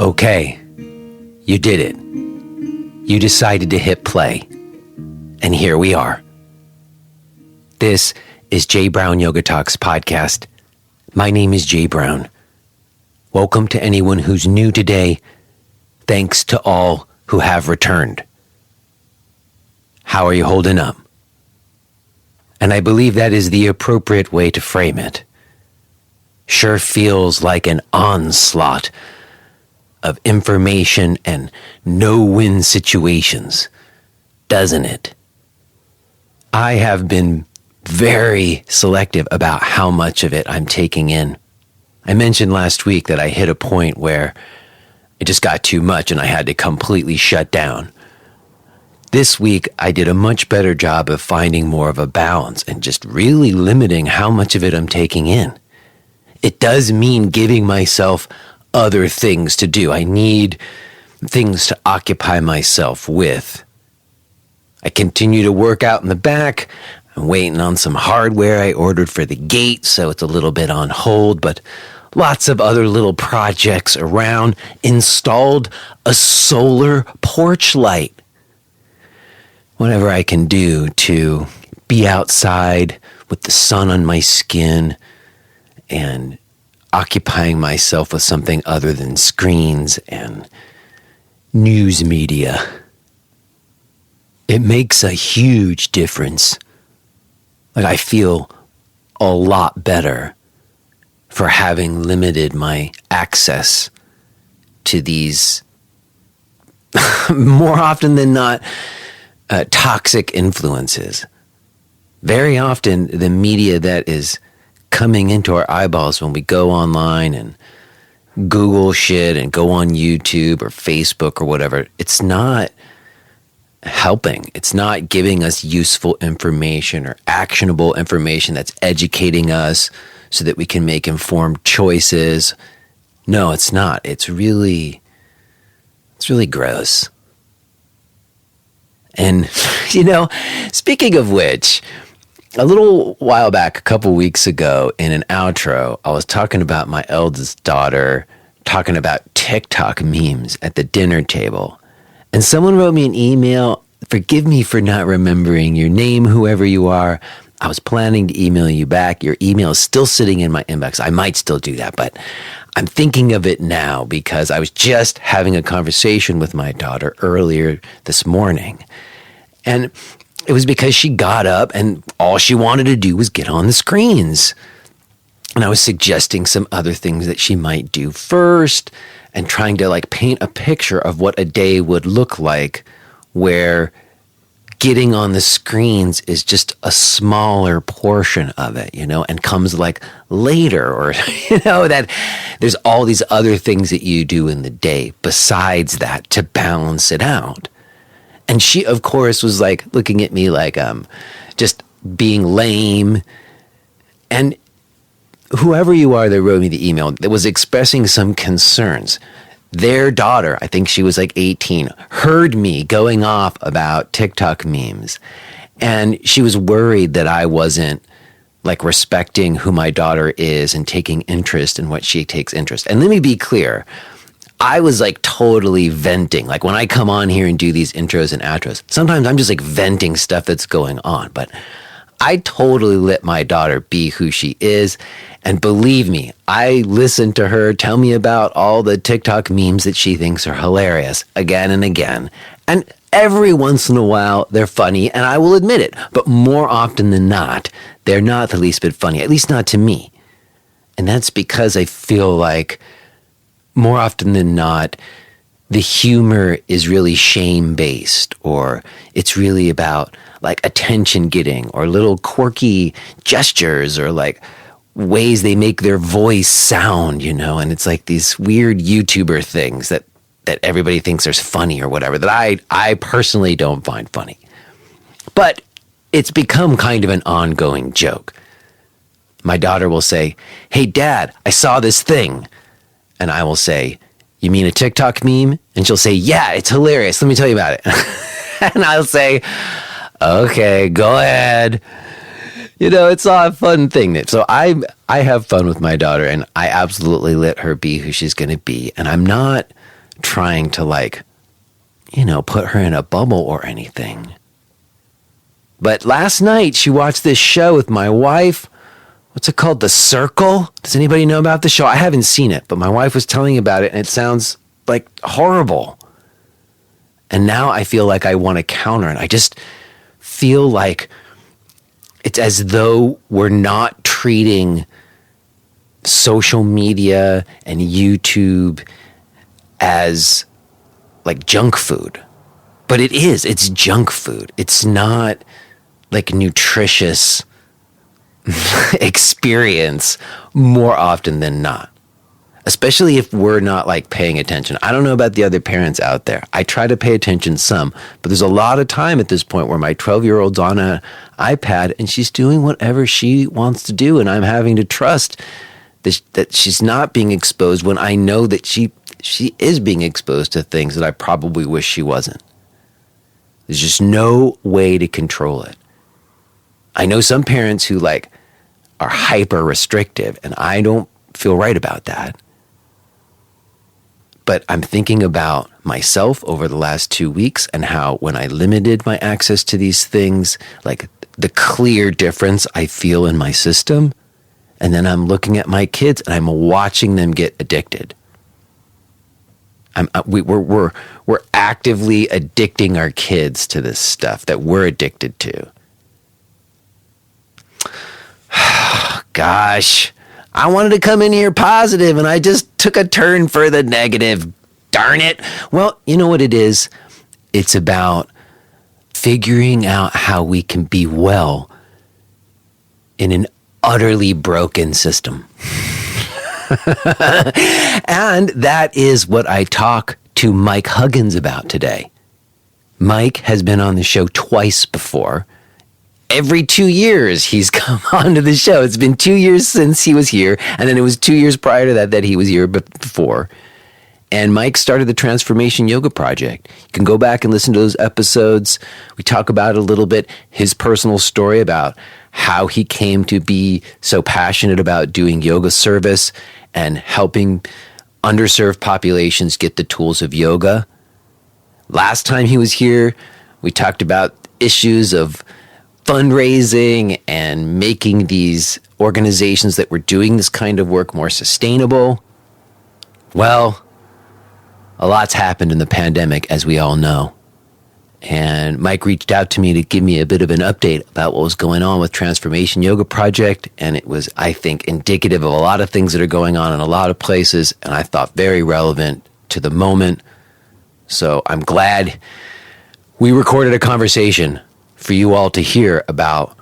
Okay, you did it. You decided to hit play. And here we are. This is Jay Brown Yoga Talks podcast. My name is Jay Brown. Welcome to anyone who's new today. Thanks to all who have returned. How are you holding up? And I believe that is the appropriate way to frame it. Sure feels like an onslaught of information and no-win situations, doesn't it? I have been very selective about how much of it I'm taking in. I mentioned last week that I hit a point where it just got too much and I had to completely shut down. This week, I did a much better job of finding more of a balance and just really limiting how much of it I'm taking in. It does mean giving myself other things to do. I need things to occupy myself with. I continue to work out in the back. I'm waiting on some hardware I ordered for the gate, so it's a little bit on hold, but lots of other little projects around. Installed a solar porch light. Whatever I can do to be outside with the sun on my skin and occupying myself with something other than screens and news media. It makes a huge difference. Like, I feel a lot better for having limited my access to these, more often than not, toxic influences. Very often, the media that is coming into our eyeballs when we go online and Google shit and go on YouTube or Facebook or whatever, it's not helping. It's not giving us useful information or actionable information that's educating us so that we can make informed choices. No, it's not. It's really gross. And, speaking of which, a little while back, a couple weeks ago, in an outro, I was talking about my eldest daughter talking about TikTok memes at the dinner table. And someone wrote me an email. Forgive me for not remembering your name, whoever you are. I was planning to email you back. Your email is still sitting in my inbox. I might still do that, but I'm thinking of it now because I was just having a conversation with my daughter earlier this morning. And it was because she got up and all she wanted to do was get on the screens. And I was suggesting some other things that she might do first and trying to paint a picture of what a day would look like where getting on the screens is just a smaller portion of it, and comes later, or, that there's all these other things that you do in the day besides that to balance it out. And she, of course, was looking at me just being lame. And whoever you are that wrote me the email that was expressing some concerns, their daughter, I think she was 18, heard me going off about TikTok memes. And she was worried that I wasn't respecting who my daughter is and taking interest in what she takes interest. And let me be clear. I was totally venting. When I come on here and do these intros and outros, sometimes I'm just venting stuff that's going on. But I totally let my daughter be who she is. And believe me, I listen to her tell me about all the TikTok memes that she thinks are hilarious again and again. And every once in a while, they're funny, and I will admit it. But more often than not, they're not the least bit funny, at least not to me. And that's because I feel more often than not, the humor is really shame-based, or it's really about attention getting, or little quirky gestures, or ways they make their voice sound, and it's these weird YouTuber things that everybody thinks are funny or whatever, that I personally don't find funny. But it's become kind of an ongoing joke. My daughter will say, "Hey, Dad, I saw this thing." And I will say, "You mean a TikTok meme?" And she'll say, "Yeah, it's hilarious. Let me tell you about it." And I'll say, "Okay, go ahead." It's all a fun thing. So I have fun with my daughter, and I absolutely let her be who she's going to be. And I'm not trying to put her in a bubble or anything. But last night she watched this show with my wife. What's it called? The Circle? Does anybody know about the show? I haven't seen it, but my wife was telling me about it, and it sounds like horrible. And now I feel like I want to counter it. I just feel like it's as though we're not treating social media and YouTube as like junk food. But it is. It's junk food. It's not like nutritious experience more often than not. Especially if we're not like paying attention. I don't know about the other parents out there. I try to pay attention some, but there's a lot of time at this point where my 12-year-old's on an iPad and she's doing whatever she wants to do. And I'm having to trust that she's not being exposed when I know that she is being exposed to things that I probably wish she wasn't. There's just no way to control it. I know some parents who are hyper restrictive, and I don't feel right about that. But I'm thinking about myself over the last 2 weeks and how when I limited my access to these things, like the clear difference I feel in my system. And then I'm looking at my kids and I'm watching them get addicted. We're actively addicting our kids to this stuff that we're addicted to. Gosh, I wanted to come in here positive and I just took a turn for the negative. Darn it. Well, you know what it is? It's about figuring out how we can be well in an utterly broken system. And that is what I talk to Mike Huggins about today. Mike has been on the show twice before. Every 2 years he's come onto the show. It's been 2 years since he was here, and then it was 2 years prior to that he was here before. And Mike started the Transformation Yoga Project. You can go back and listen to those episodes. We talk about it a little bit, his personal story about how he came to be so passionate about doing yoga service and helping underserved populations get the tools of yoga. Last time he was here, we talked about issues of fundraising and making these organizations that were doing this kind of work more sustainable. Well, a lot's happened in the pandemic, as we all know. And Mike reached out to me to give me a bit of an update about what was going on with Transformation Yoga Project. And it was, I think, indicative of a lot of things that are going on in a lot of places. And I thought very relevant to the moment. So I'm glad we recorded a conversation for you all to hear about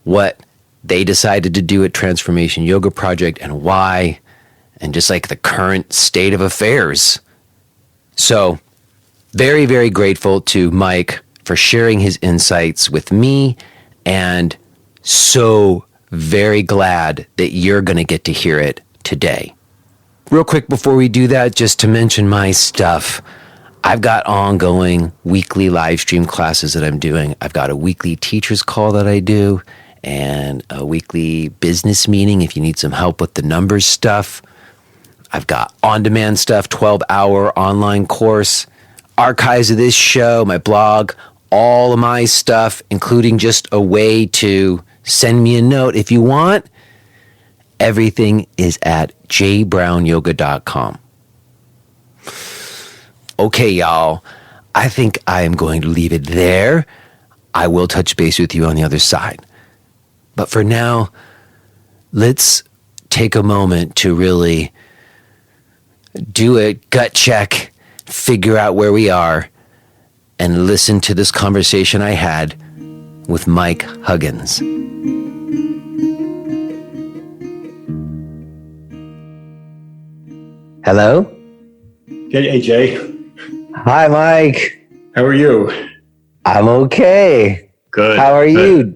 what they decided to do at Transformation Yoga Project and why, and just like the current state of affairs. So very, very grateful to Mike for sharing his insights with me, and so very glad that you're going to get to hear it today. Real quick before we do that, just to mention my stuff. I've got ongoing weekly live stream classes that I'm doing. I've got a weekly teacher's call that I do and a weekly business meeting if you need some help with the numbers stuff. I've got on-demand stuff, 12-hour online course, archives of this show, my blog, all of my stuff, including just a way to send me a note if you want. Everything is at jbrownyoga.com. Okay, y'all, I think I am going to leave it there. I will touch base with you on the other side. But for now, let's take a moment to really do a gut check, figure out where we are, and listen to this conversation I had with Mike Huggins. Hello? Hey, Jay. Hi, Mike. How are you? I'm okay. Good. How are you?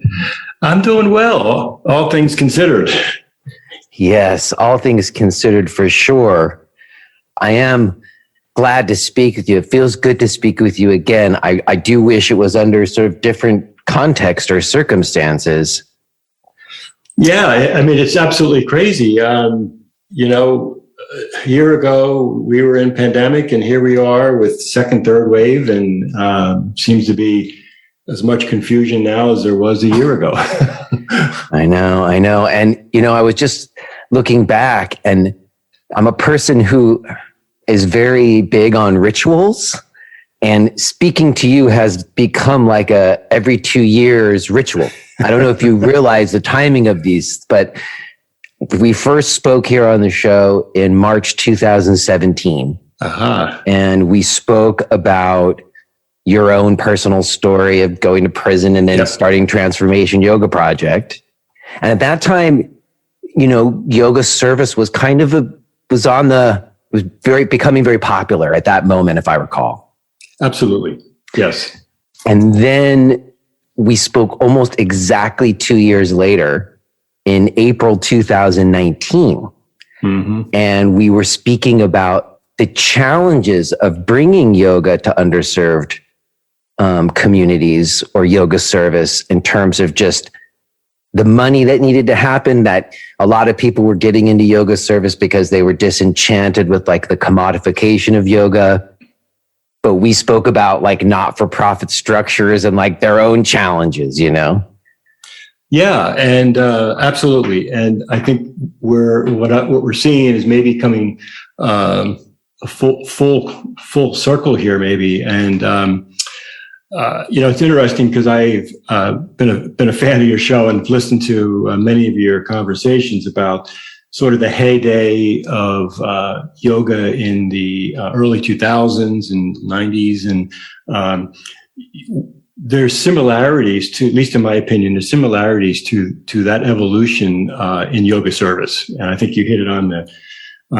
I'm doing well, all things considered. Yes, all things considered for sure. I am glad to speak with you. It feels good to speak with you again. I do wish it was under sort of different context or circumstances. Yeah, I mean, it's absolutely crazy. a year ago, we were in pandemic, and here we are with second, third wave, and seems to be as much confusion now as there was a year ago. I know. And, I was just looking back, and I'm a person who is very big on rituals, and speaking to you has become like a every 2 years ritual. I don't know if you realize the timing of these, but we first spoke here on the show in March 2017. And we spoke about your own personal story of going to prison and then starting Transformation Yoga Project. And at that time, yoga service was kind of becoming very popular at that moment, if I recall. Absolutely. Yes. And then we spoke almost exactly 2 years later in April 2019. Mm-hmm. And we were speaking about the challenges of bringing yoga to underserved communities or yoga service in terms of just the money that needed to happen, that a lot of people were getting into yoga service because they were disenchanted with like the commodification of yoga. But we spoke about like not-for-profit structures and like their own challenges, Yeah, and absolutely. And I think what we're seeing is maybe coming a full circle here, maybe. And it's interesting because I've been a fan of your show and listened to many of your conversations about sort of the heyday of yoga in the early 2000s and 90s. And there's similarities to, at least in my opinion, there's similarities to that evolution in yoga service. And I think you hit it on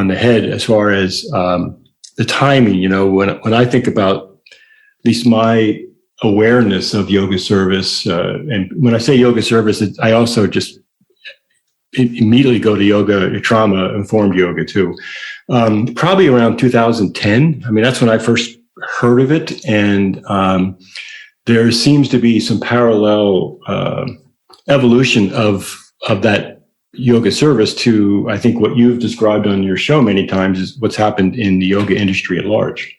the head as far as the timing. When I think about at least my awareness of yoga service, and when I say yoga service, I also just immediately go to yoga, trauma-informed yoga too. Probably around 2010. I mean, that's when I first heard of it. And there seems to be some parallel evolution of that yoga service to, I think, what you've described on your show many times is what's happened in the yoga industry at large.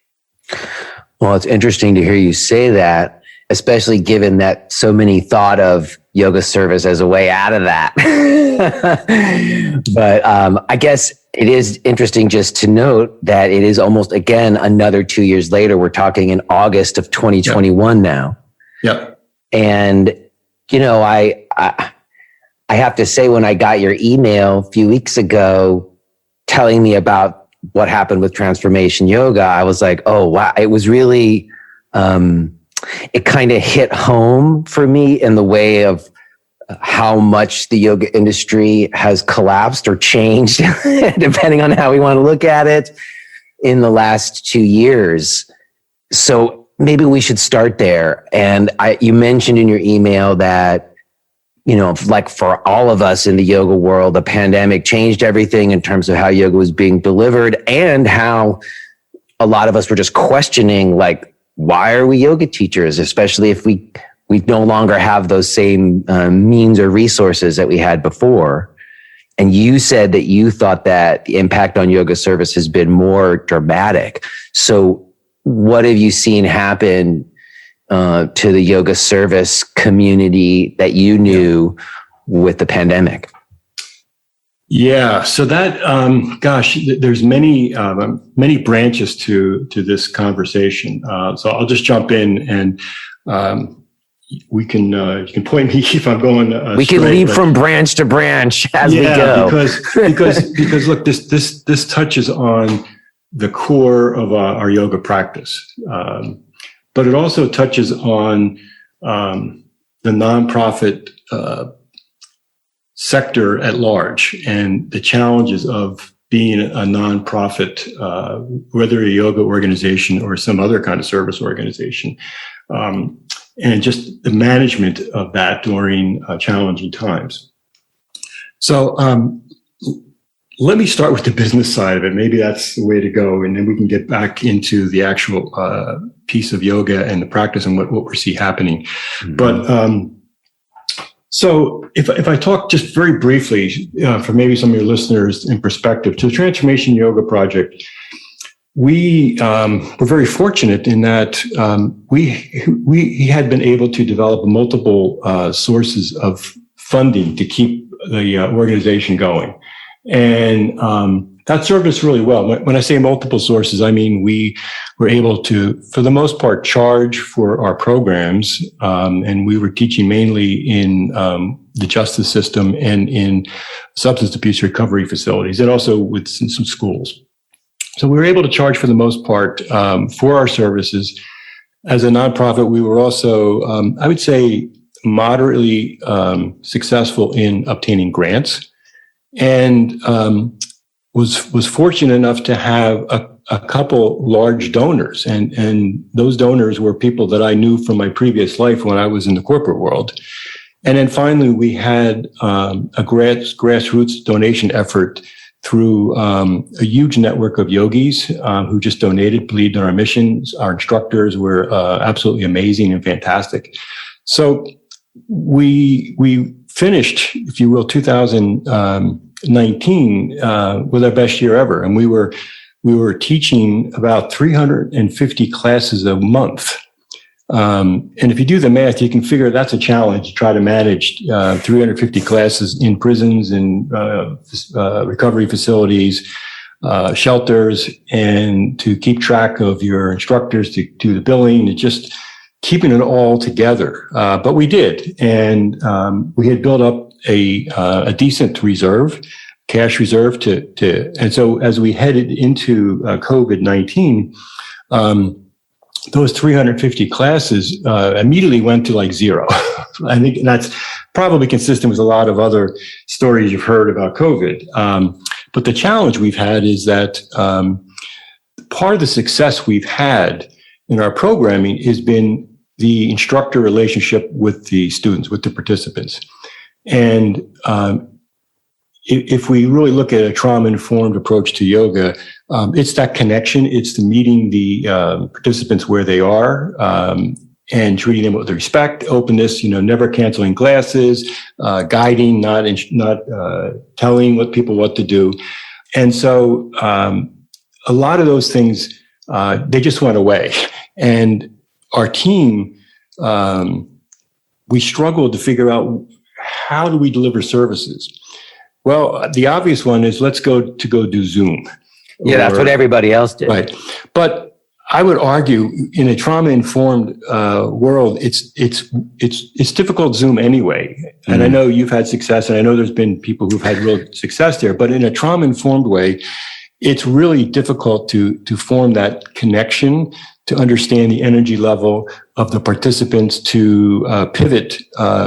Well, it's interesting to hear you say that, especially given that so many thought of yoga service as a way out of that. But I guess it is interesting just to note that it is almost, again, another 2 years later. We're talking in August of 2021 now. Yep. And, I have to say, when I got your email a few weeks ago telling me about what happened with Transformation Yoga, I was like, oh, wow. It was really, it kind of hit home for me in the way of how much the yoga industry has collapsed or changed, depending on how we want to look at it, in the last 2 years. So maybe we should start there. And you mentioned in your email that, like for all of us in the yoga world, the pandemic changed everything in terms of how yoga was being delivered and how a lot of us were just questioning, like, why are we yoga teachers, especially if we no longer have those same means or resources that we had before. And you said that you thought that the impact on yoga service has been more dramatic. So what have you seen happen to the yoga service community that you knew with the pandemic? Yeah, so that, there's many branches to this conversation. So I'll just jump in and you can point me if I'm going. We can leap from branch to branch as we go. because look, this touches on the core of our yoga practice, but it also touches on the nonprofit sector at large and the challenges of being a nonprofit, whether a yoga organization or some other kind of service organization, and just the management of that during challenging times. So let me start with the business side of it. Maybe that's the way to go, and then we can get back into the actual piece of yoga and the practice and what we see happening. Mm-hmm. But So if I talk just very briefly for maybe some of your listeners in perspective to the Transformation Yoga Project, we were very fortunate in that we had been able to develop multiple sources of funding to keep the organization going. And that served us really well. When I say multiple sources, I mean we were able to, for the most part, charge for our programs, and we were teaching mainly in the justice system and in substance abuse recovery facilities, and also with some schools. So we were able to charge for the most part for our services. As a nonprofit, we were also, I would say, moderately successful in obtaining grants, and was fortunate enough to have a couple large donors, and those donors were people that I knew from my previous life when I was in the corporate world. And then finally, we had a grassroots donation effort through a huge network of yogis who just donated, believed in our missions. Our instructors were absolutely amazing and fantastic. So we finished, if you will, 2019 with our best year ever, and we were teaching about 350 classes a month. And if you do the math, you can figure that's a challenge to try to manage 350 classes in prisons and recovery facilities, shelters, and to keep track of your instructors, to do the billing, and just keeping it all together. But we did, and we had built up a decent reserve, cash reserve and so as we headed into COVID-19, those 350 classes immediately went to like zero. I think that's probably consistent with a lot of other stories you've heard about COVID. But the challenge we've had is that part of the success we've had in our programming has been the instructor relationship with the students, with the participants. And if we really look at a trauma-informed approach to yoga, it's that connection. It's the meeting the participants where they are and treating them with respect, openness. Never canceling classes, guiding, not telling people what to do. And so a lot of those things they just went away. And our team, we struggled to figure out how do we deliver services. Well, the obvious one is let's go do Zoom. Yeah, that's what everybody else did. Right. But I would argue in a trauma-informed world, it's difficult Zoom anyway. Mm-hmm. And I know you've had success, and I know there's been people who've had real success there. But in a trauma-informed way, it's really difficult to form that connection, to understand the energy level of the participants, to pivot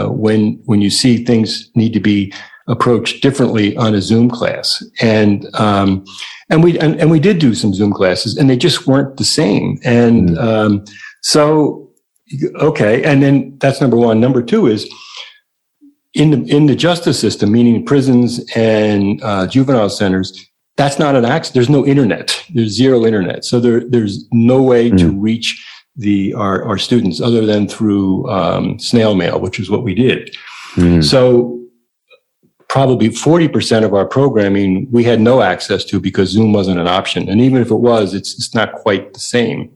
when you see things need to be approached differently on a Zoom class. And we did do some Zoom classes, and they just weren't the same. And so, okay. And then that's number one. Number two is in the justice system, meaning prisons and juvenile centers, that's not an access. There's no internet. There's zero internet. So there's no way to reach our students other than through snail mail, which is what we did. So probably 40% of our programming we had no access to because Zoom wasn't an option. And even if it was, it's not quite the same.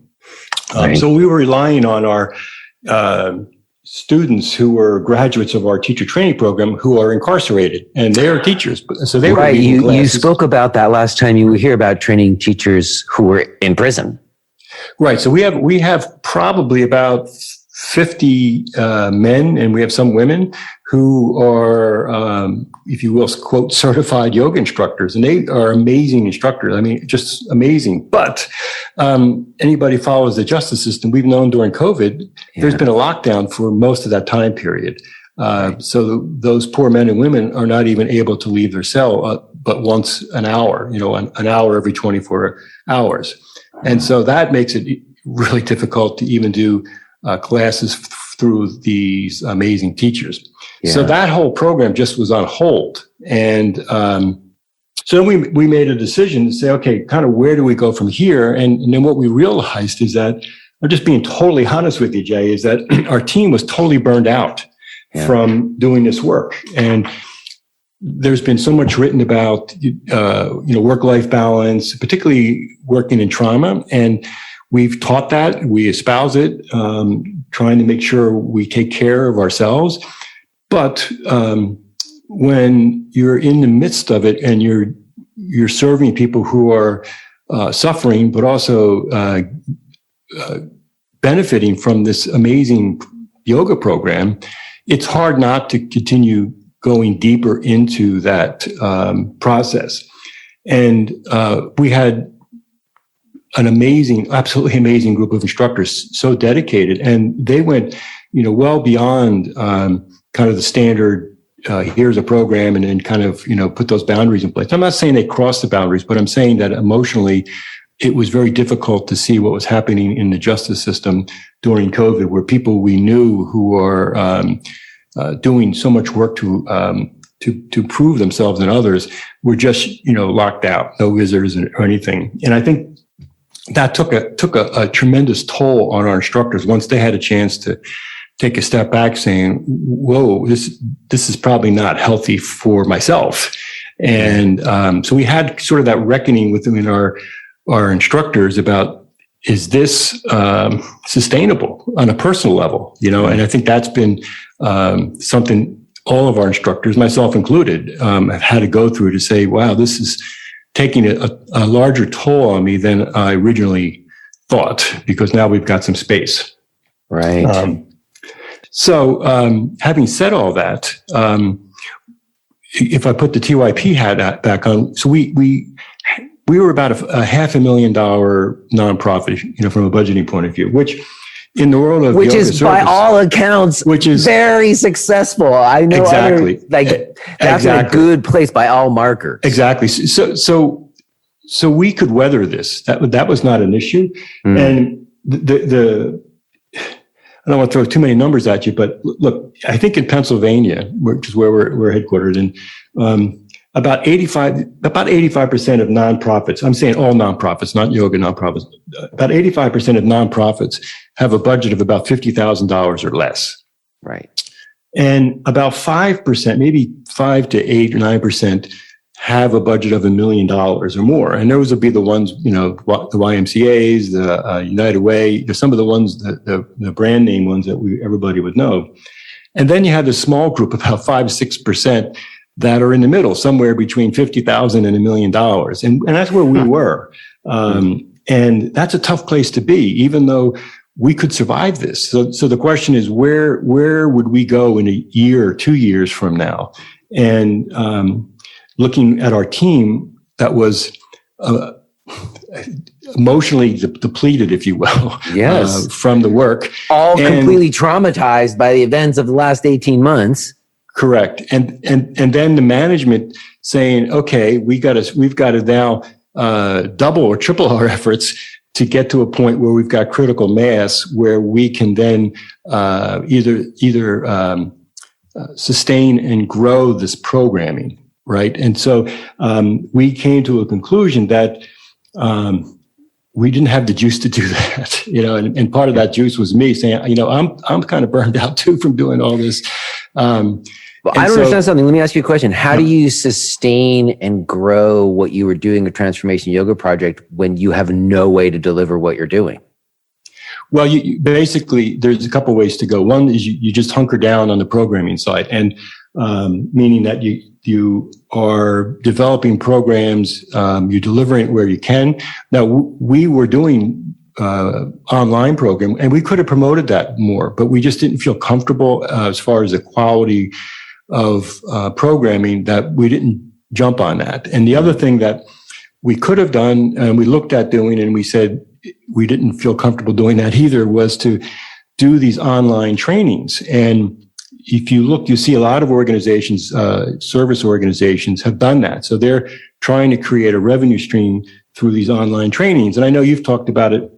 Right. So we were relying on our students who were graduates of our teacher training program who are incarcerated, and they are teachers. So they were you spoke about that last time you were here about training teachers who were in prison. Right. So we have probably about 50 men, and we have some women who are, if you will, quote, certified yoga instructors. And they are amazing instructors. I mean, just amazing. But anybody follows the justice system, we've known during COVID, there's been a lockdown for most of that time period. So those poor men and women are not even able to leave their cell but once an hour, an hour every 24 hours. And so that makes it really difficult to even do classes through these amazing teachers. Yeah. So that whole program just was on hold. And so we made a decision to say, okay, kind of where do we go from here? And then what we realized is that, I'm just being totally honest with you, Jay, is that our team was totally burned out. from doing this work. And there's been so much written about, work-life balance, particularly working in trauma. And we've taught that, we espouse it, trying to make sure we take care of ourselves. But when you're in the midst of it and you're serving people who are suffering, but also benefiting from this amazing yoga program, it's hard not to continue going deeper into that process. And we had an absolutely amazing group of instructors, so dedicated, and they went, well beyond kind of the standard. Here's a program, and then kind of put those boundaries in place. I'm not saying they crossed the boundaries, but I'm saying that emotionally, it was very difficult to see what was happening in the justice system during COVID, where people we knew who are doing so much work to prove themselves and others were just locked out, no visitors or anything. And I think that took a tremendous toll on our instructors once they had a chance to take a step back, saying, "Whoa, this is probably not healthy for myself." And so we had sort of that reckoning within our instructors about, is this sustainable on a personal level? And I think that's been something all of our instructors, myself included, have had to go through to say, wow, this is taking a larger toll on me than I originally thought, because now we've got some space. Right. So having said all that, if I put the TYP hat back on, so we were about a $500,000 nonprofit, from a budgeting point of view, which in the world of which yoga is service, by all accounts, which is very successible. I know exactly that's a good place by all markers. Exactly. So we could weather this. That was not an issue. And I don't want to throw too many numbers at you, but look, I think in Pennsylvania, which is where we're headquartered in, about 85% of nonprofits, I'm saying all nonprofits, not yoga nonprofits, about 85% of nonprofits have a budget of about $50,000 or less. Right. And about 5%, maybe 5 to 8 or 9% have a budget of $1 million or more. And those would be the ones, the YMCAs, the United Way, some of the ones, the brand name ones that everybody would know. And then you have this small group, about 5-6%, that are in the middle, somewhere between $50,000 and $1 million. And that's where we were. And that's a tough place to be, even though we could survive this. So the question is, where would we go in a year or 2 years from now? And looking at our team that was emotionally depleted, if you will, yes, from the work. All completely traumatized by the events of the last 18 months. Correct. And then the management saying, okay, we've got to now double or triple our efforts to get to a point where we've got critical mass, where we can then either sustain and grow this programming, right? And so we came to a conclusion that we didn't have the juice to do that, and part of that juice was me saying, I'm kind of burned out too from doing all this. Well, I don't understand something. Let me ask you a question. How do you sustain and grow what you were doing, a transformation yoga project, when you have no way to deliver what you're doing? Well, you basically, there's a couple ways to go. One is you just hunker down on the programming side, and meaning that you are developing programs, you're delivering it where you can. Now, we were doing online program, and we could have promoted that more, but we just didn't feel comfortable as far as the quality of programming, that we didn't jump on that. And the other thing that we could have done, and we looked at doing, and we said we didn't feel comfortable doing that either, was to do these online trainings. And if you look, you see a lot of organizations, service organizations have done that. So they're trying to create a revenue stream through these online trainings. And I know you've talked about it,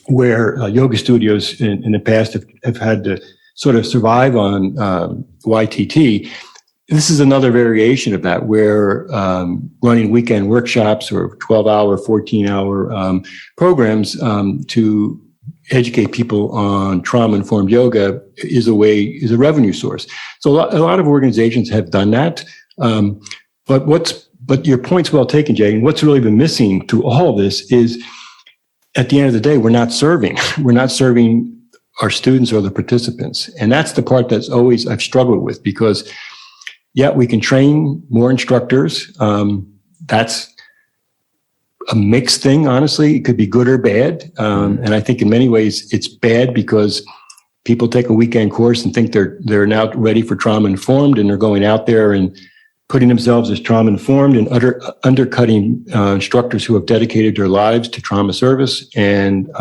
where yoga studios in the past have had to sort of survive on YTT. This is another variation of that, where running weekend workshops or 12-hour, 14-hour programs to educate people on trauma-informed yoga is a revenue source. So a lot of organizations have done that. But your point's well taken, Jay. And what's really been missing through all of this is, at the end of the day, we're not serving. We're not serving our students or the participants. And that's the part that's always I've struggled with, because we can train more instructors. That's a mixed thing, honestly. It could be good or bad. And I think in many ways it's bad, because people take a weekend course and think they're now ready for trauma-informed, and they're going out there and putting themselves as trauma-informed and undercutting instructors who have dedicated their lives to trauma service. And there's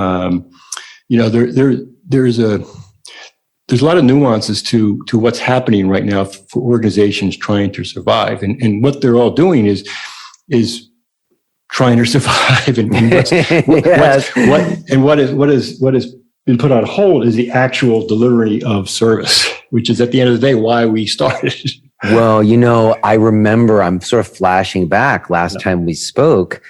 a lot of nuances to what's happening right now for organizations trying to survive, and what they're all doing is trying to survive. And what has been put on hold is the actual delivery of service, which is at the end of the day why we started. Well, I remember, I'm sort of flashing back last time we spoke,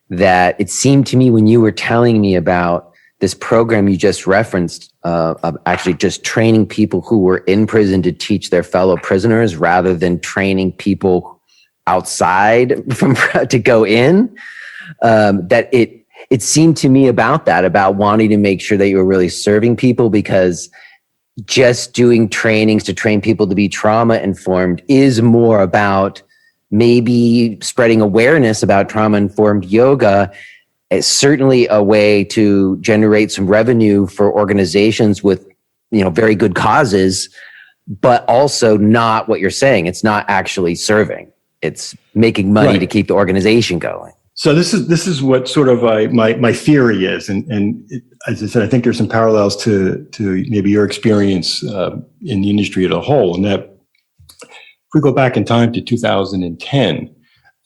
that it seemed to me when you were telling me about this program you just referenced, of actually just training people who were in prison to teach their fellow prisoners rather than training people outside to go in, that it seemed to me about wanting to make sure that you were really serving people, because just doing trainings to train people to be trauma informed is more about maybe spreading awareness about trauma informed yoga. It's certainly a way to generate some revenue for organizations with, very good causes, but also not what you're saying. It's not actually serving. It's making money to keep the organization going. So this is what sort of my theory is, and as I said, I think there's some parallels to maybe your experience in the industry as a whole. And that, if we go back in time to 2010,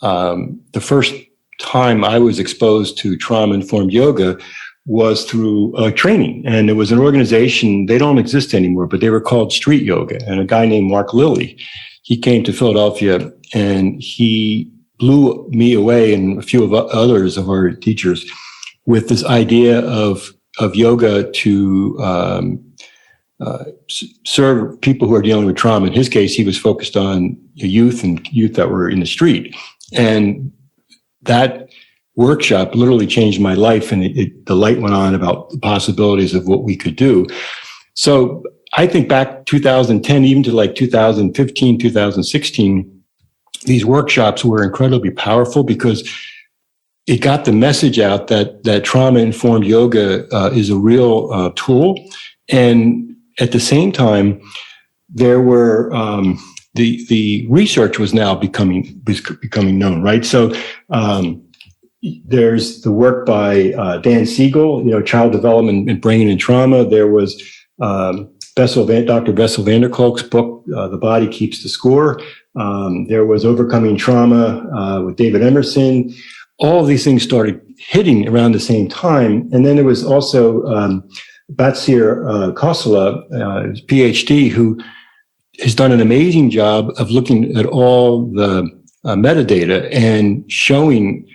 the first time I was exposed to trauma-informed yoga was through training, and it was an organization. They don't exist anymore, but they were called Street Yoga, and a guy named Mark Lilly, he came to Philadelphia, and he blew me away and a few of others of our teachers with this idea of yoga to serve people who are dealing with trauma. In his case, he was focused on youth that were in the street. And that workshop literally changed my life, and the light went on about the possibilities of what we could do. So I think back 2010, even to like 2015, 2016, these workshops were incredibly powerful, because it got the message out that trauma-informed yoga is a real tool. And at the same time, there were the research was now becoming known, right? So there's the work by Dan Siegel, child development and brain and trauma. There was Dr. Bessel van der Kolk's book, The Body Keeps the Score. There was Overcoming Trauma with David Emerson. All of these things started hitting around the same time. And then there was also Batsir Kosala, his PhD, who has done an amazing job of looking at all the metadata and showing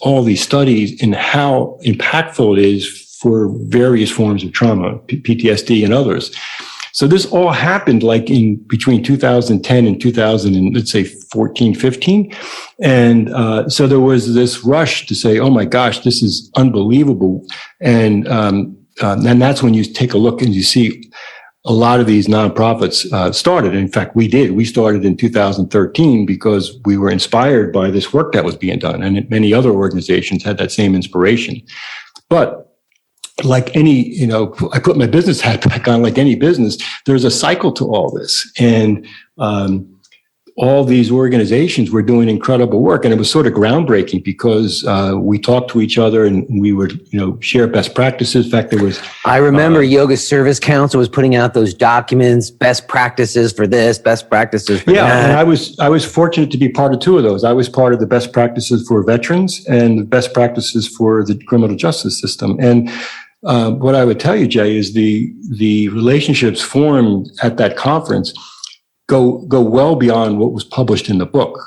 all these studies and how impactful it is for various forms of trauma, PTSD and others. So this all happened like in between 2010 and 2014, 15. And so there was this rush to say, oh my gosh, this is unbelievable. And that's when you take a look and you see a lot of these nonprofits started. In fact, we did. We started in 2013 because we were inspired by this work that was being done. And many other organizations had that same inspiration. But like any, I put my business hat back on, like any business, there's a cycle to all this. And all these organizations were doing incredible work. And it was sort of groundbreaking because we talked to each other and we would, share best practices. In fact, there was... I remember Yoga Service Council was putting out those documents, best practices for this, best practices for that. Yeah, and I was fortunate to be part of two of those. I was part of the best practices for veterans and the best practices for the criminal justice system. And what I would tell you, Jay, is the relationships formed at that conference go well beyond what was published in the book.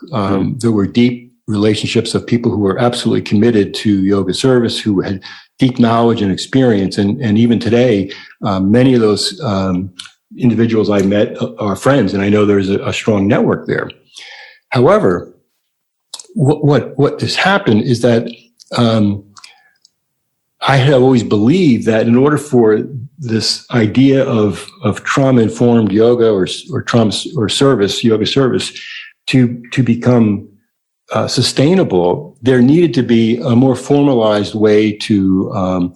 There were deep relationships of people who were absolutely committed to yoga service, who had deep knowledge and experience. And even today, many of those individuals I met are friends, and I know there's a strong network there. However, what has happened is that I have always believed that in order for this idea of trauma-informed yoga or trauma or service, yoga service, to become sustainable, there needed to be a more formalized way to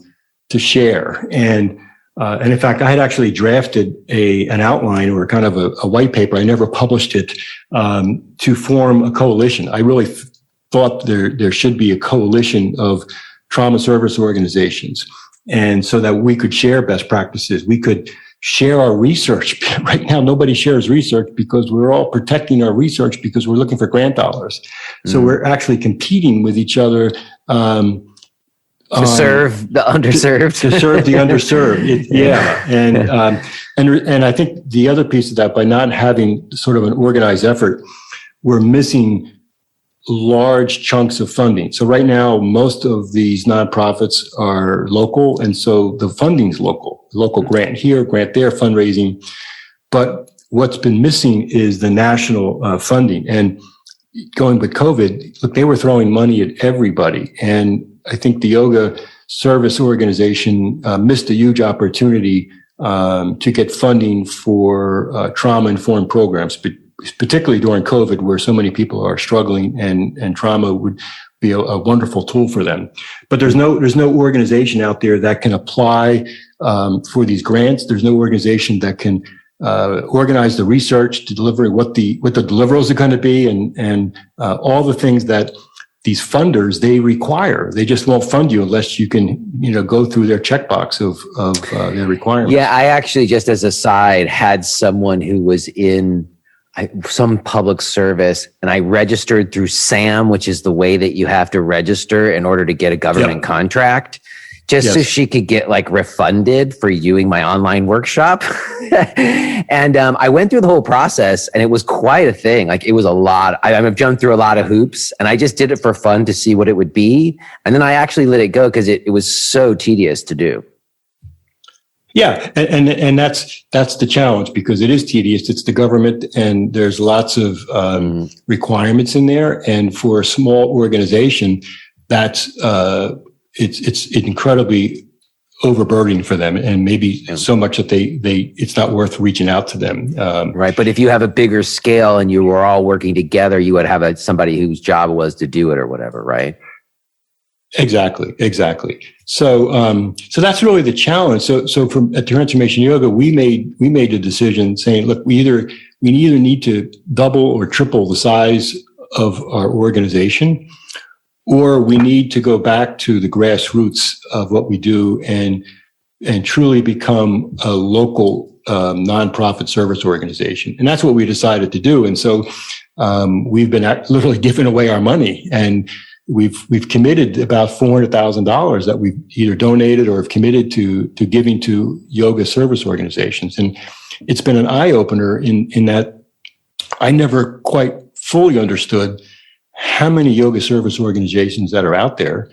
share. And in fact, I had actually drafted an outline or kind of a white paper. I never published it, to form a coalition. I really thought there should be a coalition of trauma service organizations, and so that we could share best practices. We could share our research. Right now, nobody shares research because we're all protecting our research because we're looking for grant dollars. So we're actually competing with each other to serve the underserved. To serve the underserved. And I think the other piece of that, by not having sort of an organized effort, we're missing large chunks of funding. So right now, most of these nonprofits are local, and so the funding's local grant here, grant there, fundraising. But what's been missing is the national funding. And going with COVID, look, they were throwing money at everybody. And I think the yoga service organization missed a huge opportunity to get funding for trauma-informed programs, but particularly during COVID, where so many people are struggling, and trauma would be a wonderful tool for them. But there's no organization out there that can apply for these grants. There's no organization that can organize the research to deliver what the deliverables are going to be, and all the things that these funders they require. They just won't fund you unless you can go through their checkbox of their requirements. Yeah, I actually, just as a side, had someone who was in some public service, and I registered through SAM, which is the way that you have to register in order to get a government contract, just so she could get refunded for doing my online workshop. And I went through the whole process, and it was quite a thing. It was a lot. I've jumped through a lot of hoops, and I just did it for fun to see what it would be. And then I actually let it go because it was so tedious to do. Yeah, and that's the challenge, because it is tedious. It's the government, and there's lots of requirements in there. And for a small organization, that's it's incredibly overburdening for them, and maybe so much that they it's not worth reaching out to them. Right, but if you have a bigger scale and you were all working together, you would have somebody whose job was to do it or whatever, right? Exactly. So that's really the challenge. So from at Transformation Yoga, we made a decision saying, look, we either need to double or triple the size of our organization, or we need to go back to the grassroots of what we do and truly become a local nonprofit service organization. And that's what we decided to do. And so we've been literally giving away our money, and we've committed about $400,000 that we've either donated or have committed to giving to yoga service organizations. And it's been an eye opener in that I never quite fully understood how many yoga service organizations that are out there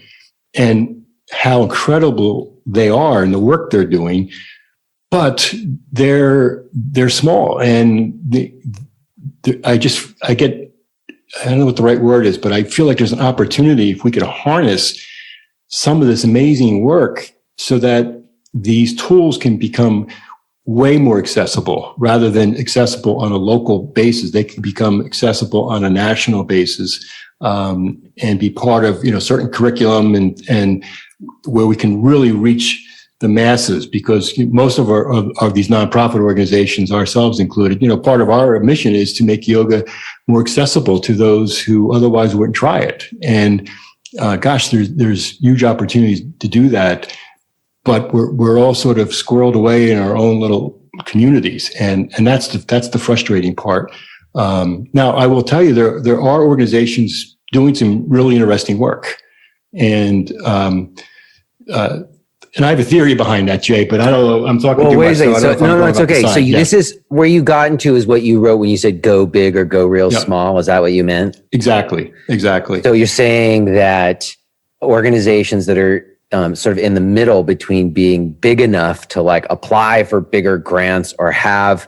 and how incredible they are in the work they're doing, but they're small. And I don't know what the right word is, but I feel like there's an opportunity if we could harness some of this amazing work so that these tools can become way more accessible rather than accessible on a local basis. They can become accessible on a national basis, and be part of, certain curriculum and where we can really reach the masses, because most of these nonprofit organizations, ourselves included, part of our mission is to make yoga more accessible to those who otherwise wouldn't try it. And there's huge opportunities to do that, but we're all sort of squirreled away in our own little communities, and that's the frustrating part. Now, I will tell you, there are organizations doing some really interesting work, and and I have a theory behind that, Jay, but I don't know. I'm talking too much. No, it's okay. So this is where you got into is what you wrote when you said go big or go real small. Is that what you meant? Exactly. So you're saying that organizations that are sort of in the middle between being big enough to like apply for bigger grants or have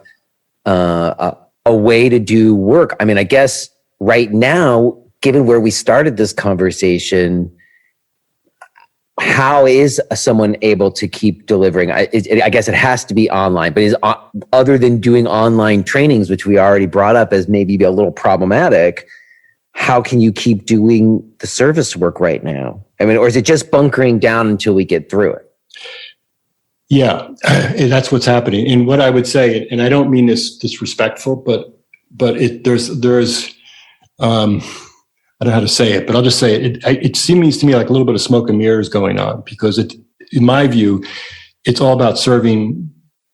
a way to do work. I mean, I guess right now, given where we started this conversation, how is someone able to keep delivering? I guess it has to be online, but other than doing online trainings, which we already brought up as maybe a little problematic, how can you keep doing the service work right now? I mean, or is it just bunkering down until we get through it? Yeah, that's what's happening. And what I would say, and I don't mean this disrespectful, but there's I don't know how to say it, but I'll just say it. It seems to me like a little bit of smoke and mirrors going on, because in my view, it's all about serving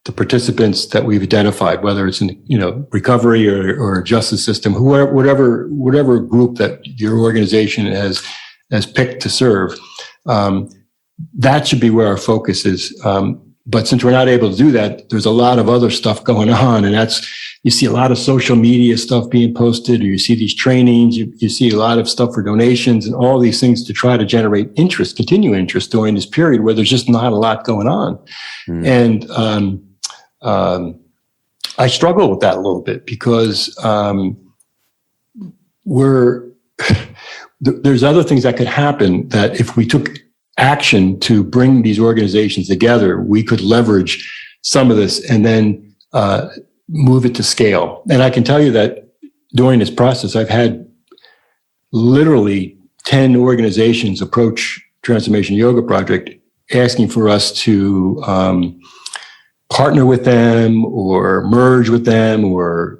the participants that we've identified, whether it's in recovery or justice system, whatever group that your organization has picked to serve. That should be where our focus is. But since we're not able to do that, there's a lot of other stuff going on, and you see a lot of social media stuff being posted, or you see these trainings, you see a lot of stuff for donations and all these things to try to generate interest, continue interest during this period where there's just not a lot going on. And I struggle with that a little bit, because there's other things that could happen that if we took action to bring these organizations together, we could leverage some of this and then move it to scale. And I can tell you that during this process, I've had literally 10 organizations approach Transformation Yoga Project asking for us to partner with them or merge with them or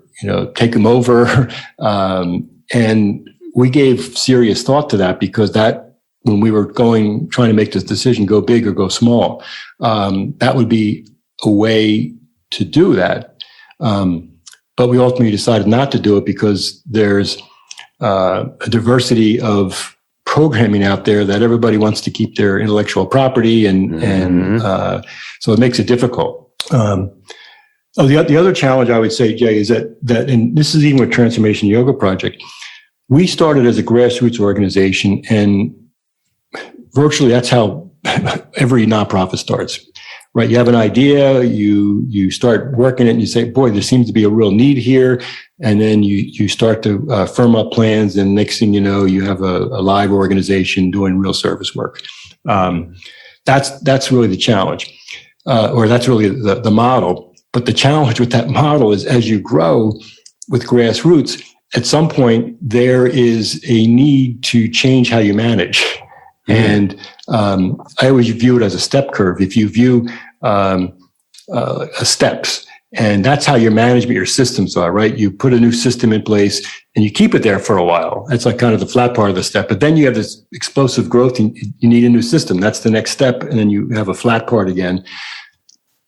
take them over. And we gave serious thought to that, because when we were trying to make this decision, go big or go small, that would be a way to do that. But we ultimately decided not to do it, because there's a diversity of programming out there that everybody wants to keep their intellectual property, and so it makes it difficult. The other challenge I would say, Jay, is that, and this is even with Transformation Yoga Project, we started as a grassroots organization, and virtually that's how every nonprofit starts, right? You have an idea, you start working it, and you say, boy, there seems to be a real need here. And then you start to firm up plans, and next thing you know, you have a live organization doing real service work. That's really the challenge, or that's really the model. But the challenge with that model is, as you grow with grassroots, at some point there is a need to change how you manage. And I always view it as a step curve. If you view steps, and that's how your management, your systems are, right? You put a new system in place and you keep it there for a while. That's like kind of the flat part of the step. But then you have this explosive growth, and you need a new system. That's the next step. And then you have a flat part again.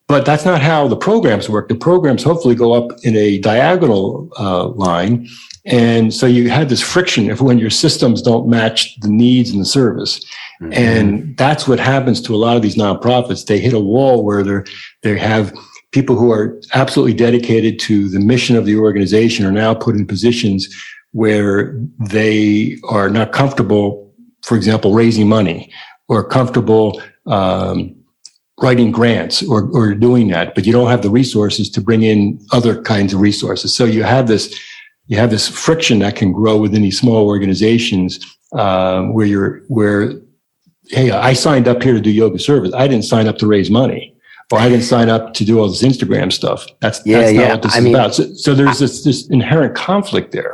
But that's not how the programs work. The programs hopefully go up in a diagonal line. And so you had this friction of when your systems don't match the needs and the service. Mm-hmm. And that's what happens to a lot of these nonprofits. They hit a wall where they have people who are absolutely dedicated to the mission of the organization are now put in positions where they are not comfortable, for example, raising money, or comfortable writing grants or doing that, but you don't have the resources to bring in other kinds of resources. So you have this friction that can grow within these small organizations, where, hey, I signed up here to do yoga service. I didn't sign up to raise money, or I didn't sign up to do all this Instagram stuff. That's not what this is about. So there's this inherent conflict there.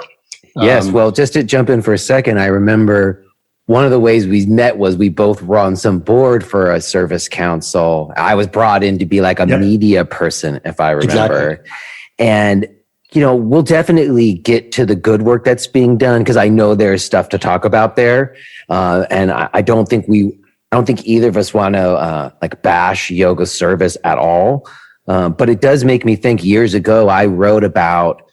Yes. Well, just to jump in for a second, I remember one of the ways we met was we both were on some board for a service council. I was brought in to be like a media person, if I remember. Exactly. And we'll definitely get to the good work that's being done, because I know there's stuff to talk about there. And I don't think either of us want to bash yoga service at all. But it does make me think. Years ago, I wrote about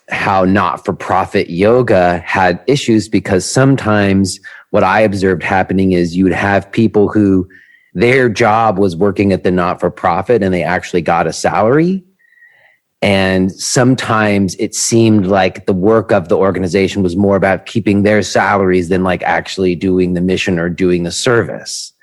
how not-for-profit yoga had issues, because sometimes what I observed happening is you would have people who their job was working at the not-for-profit and they actually got a salary. And sometimes it seemed like the work of the organization was more about keeping their salaries than like actually doing the mission or doing the service,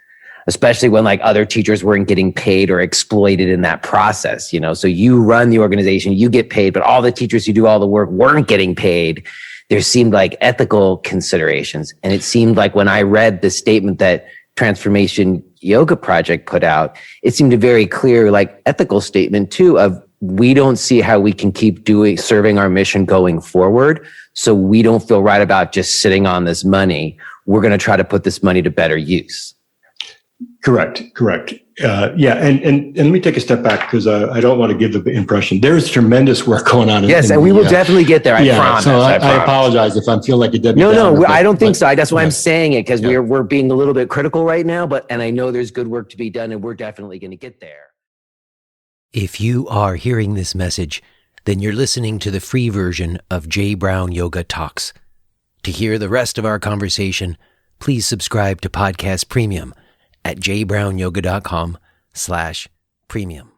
especially when like other teachers weren't getting paid or exploited in that process, you know? So you run the organization, you get paid, but all the teachers who do all the work weren't getting paid. There seemed like ethical considerations. And it seemed like when I read the statement that Transformation Yoga Project put out, it seemed a very clear, like ethical statement too of, we don't see how we can keep serving our mission going forward. So we don't feel right about just sitting on this money. We're going to try to put this money to better use. Correct. Yeah. And let me take a step back because I don't want to give the impression there's tremendous work going on. Yes. And we will definitely get there. I promise. So I apologize if I feel like it did. No, I don't think so. That's why I'm saying it, because we're being a little bit critical right now, and I know there's good work to be done and we're definitely going to get there. If you are hearing this message, then you're listening to the free version of J. Brown Yoga Talks. To hear the rest of our conversation, please subscribe to Podcast Premium at jbrownyoga.com/premium.